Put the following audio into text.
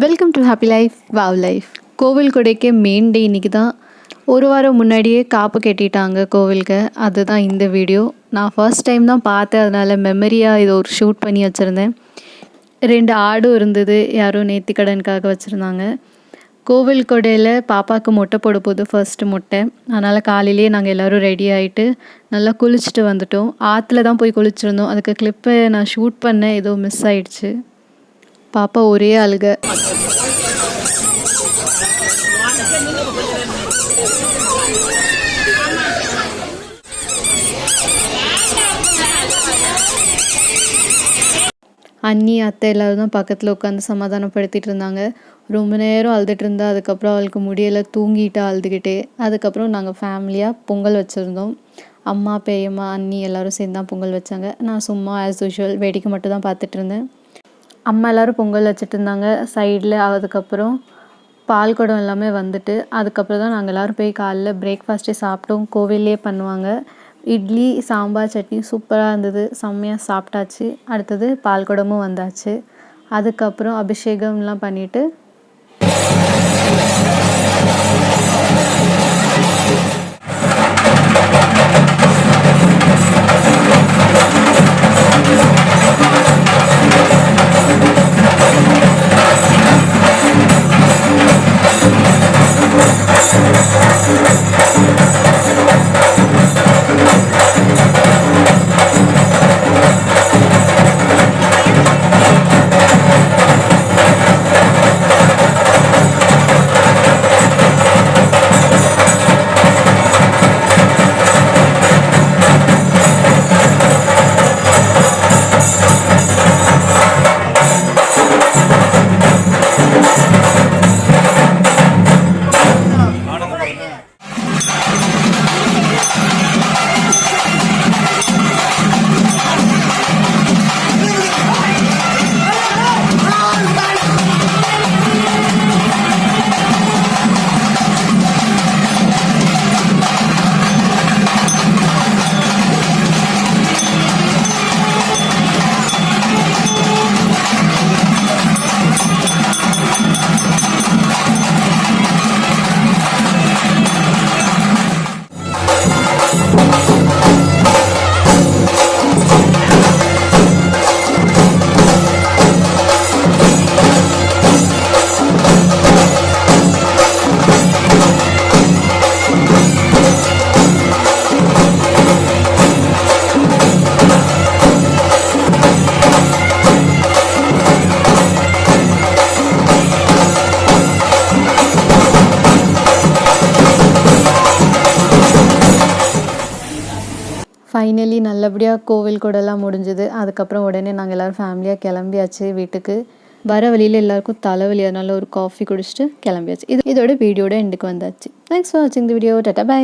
Welcome to happy life wow life. கோவில் கொடைக்கு main டே இன்றைக்கி தான். ஒரு வாரம் முன்னாடியே காப்பு கட்டிட்டாங்க கோவிலுக்கு. அதுதான் இந்த வீடியோ. நான் ஃபர்ஸ்ட் டைம் தான் பார்த்தேன், அதனால் மெமரியாக இதை ஒரு ஷூட் பண்ணி வச்சுருந்தேன். 2 ஆடும் இருந்தது, யாரோ நேர்த்திக்கடனுக்காக வச்சுருந்தாங்க. கோவில் கொடையில் பாப்பாவுக்கு மொட்டை போட போது ஃபர்ஸ்ட்டு மொட்டை. அதனால் காலையிலேயே நாங்கள் எல்லோரும் ரெடி ஆகிட்டு நல்லா குளிச்சுட்டு வந்துட்டோம். ஆற்றுல தான் போய் குளிச்சுருந்தோம். அதுக்கு கிளிப்பை நான் ஷூட் பண்ணேன், ஏதோ மிஸ் ஆயிடுச்சு. பாப்பா ஒரே அழுக. அண்ணி அத்தை எல்லோரும் தான் பக்கத்தில் உட்காந்து சமாதானப்படுத்திட்டு இருந்தாங்க. ரொம்ப நேரம் அழுதுட்டு இருந்தா. அதுக்கப்புறம் அவளுக்கு முடியலை, தூங்கிட்டா அழுதுகிட்டே. அதுக்கப்புறம் நாங்கள் ஃபேமிலியாக பொங்கல் வச்சுருந்தோம். அம்மா, பெரியம்மா, அண்ணி எல்லோரும் சேர்ந்து தான் பொங்கல் வச்சாங்க. நான் சும்மா ஆஸ் யூஷுவல் வேடிக்கை மட்டும் தான் பார்த்துட்டு இருந்தேன். அம்மா எல்லோரும் பொங்கல் வச்சுட்டு இருந்தாங்க சைடில். அதுக்கப்புறம் பால் குடம் எல்லாமே வந்துட்டு அதுக்கப்புறம் தான் நாங்கள் எல்லோரும் போய் காலைல பிரேக்ஃபாஸ்ட்டே சாப்பிட்டோம். கோவில்லே பண்ணுவாங்க. இட்லி, சாம்பார், சட்னி சூப்பராக இருந்தது. செம்மையாக சாப்பிட்டாச்சு. அடுத்தது பால் குடமும் வந்தாச்சு. அதுக்கப்புறம் அபிஷேகம்லாம் பண்ணிவிட்டு ஃபைனலி நல்லபடியாக கோவில் கூடலாம் முடிஞ்சுது. அதுக்கப்புறம் உடனே நாங்கள் எல்லோரும் ஃபேமிலியாக கிளம்பியாச்சு வீட்டுக்கு. வர வழியில் எல்லாருக்கும் தலைவலி, அதனால ஒரு காஃபி குடிச்சிட்டு கிளம்பியாச்சு. இதோட வீடியோட எண்டுக்கு வந்தாச்சு. தேங்க்ஸ் ஃபார் வாட்சிங் தி வீடியோ. Tata bye.